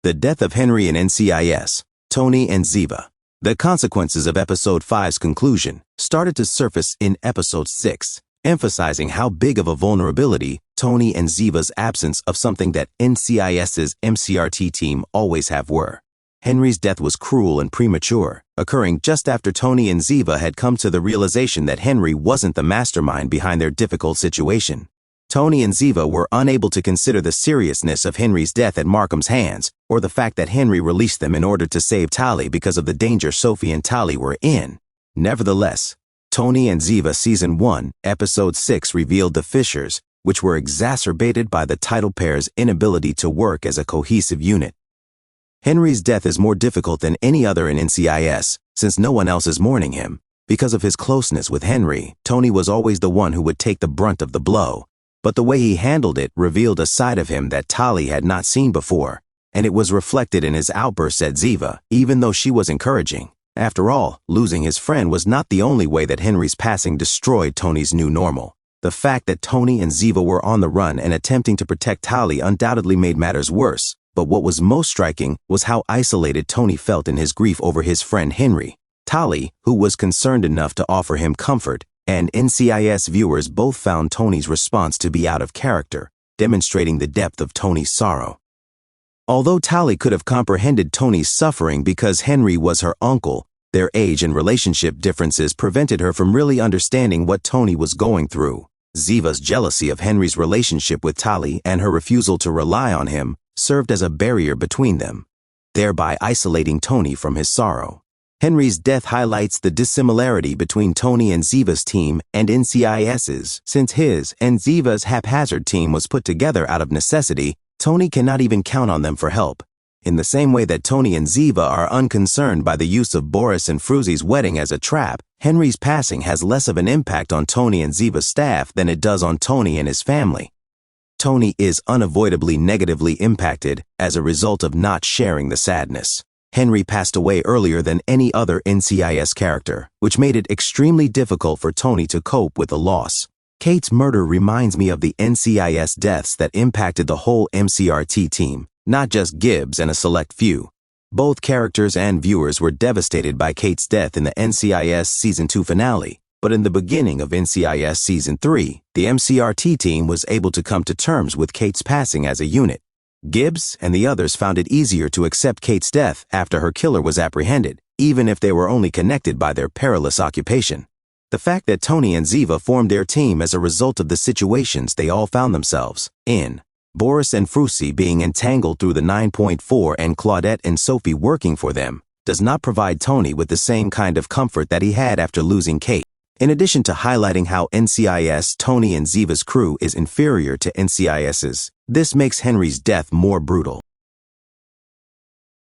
The death of Henry in NCIS, Tony and Ziva. The consequences of Episode 5's conclusion started to surface in Episode 6, emphasizing how big of a vulnerability Tony and Ziva's absence of something that NCIS's MCRT team always have were. Henry's death was cruel and premature, occurring just after Tony and Ziva had come to the realization that Henry wasn't the mastermind behind their difficult situation. Tony and Ziva were unable to consider the seriousness of Henry's death at Markham's hands, or the fact that Henry released them in order to save Tally because of the danger Sophie and Tally were in. Nevertheless, Tony and Ziva Season 1, Episode 6 revealed the fissures, which were exacerbated by the title pair's inability to work as a cohesive unit. Henry's death is more difficult than any other in NCIS, since no one else is mourning him. Because of his closeness with Henry, Tony was always the one who would take the brunt of the blow. But the way he handled it revealed a side of him that Tally had not seen before, and it was reflected in his outbursts at Ziva, even though she was encouraging. After all, losing his friend was not the only way that Henry's passing destroyed Tony's new normal. The fact that Tony and Ziva were on the run and attempting to protect Tally undoubtedly made matters worse, but what was most striking was how isolated Tony felt in his grief over his friend Henry. Tally, who was concerned enough to offer him comfort, and NCIS viewers both found Tony's response to be out of character, demonstrating the depth of Tony's sorrow. Although Tally could have comprehended Tony's suffering because Henry was her uncle, their age and relationship differences prevented her from really understanding what Tony was going through. Ziva's jealousy of Henry's relationship with Tally and her refusal to rely on him served as a barrier between them, thereby isolating Tony from his sorrow. Henry's death highlights the dissimilarity between Tony and Ziva's team and NCIS's. Since his and Ziva's haphazard team was put together out of necessity, Tony cannot even count on them for help. In the same way that Tony and Ziva are unconcerned by the use of Boris and Fruzy's wedding as a trap, Henry's passing has less of an impact on Tony and Ziva's staff than it does on Tony and his family. Tony is unavoidably negatively impacted as a result of not sharing the sadness. Henry passed away earlier than any other NCIS character, which made it extremely difficult for Tony to cope with the loss. Kate's murder reminds me of the NCIS deaths that impacted the whole MCRT team, not just Gibbs and a select few. Both characters and viewers were devastated by Kate's death in the NCIS Season 2 finale, but in the beginning of NCIS Season 3, the MCRT team was able to come to terms with Kate's passing as a unit. Gibbs and the others found it easier to accept Kate's death after her killer was apprehended, even if they were only connected by their perilous occupation. The fact that Tony and Ziva formed their team as a result of the situations they all found themselves in, Boris and Fruzy being entangled through the 9.4 and Claudette and Sophie working for them, does not provide Tony with the same kind of comfort that he had after losing Kate. In addition to highlighting how NCIS Tony and Ziva's crew is inferior to NCIS's, this makes Henry's death more brutal.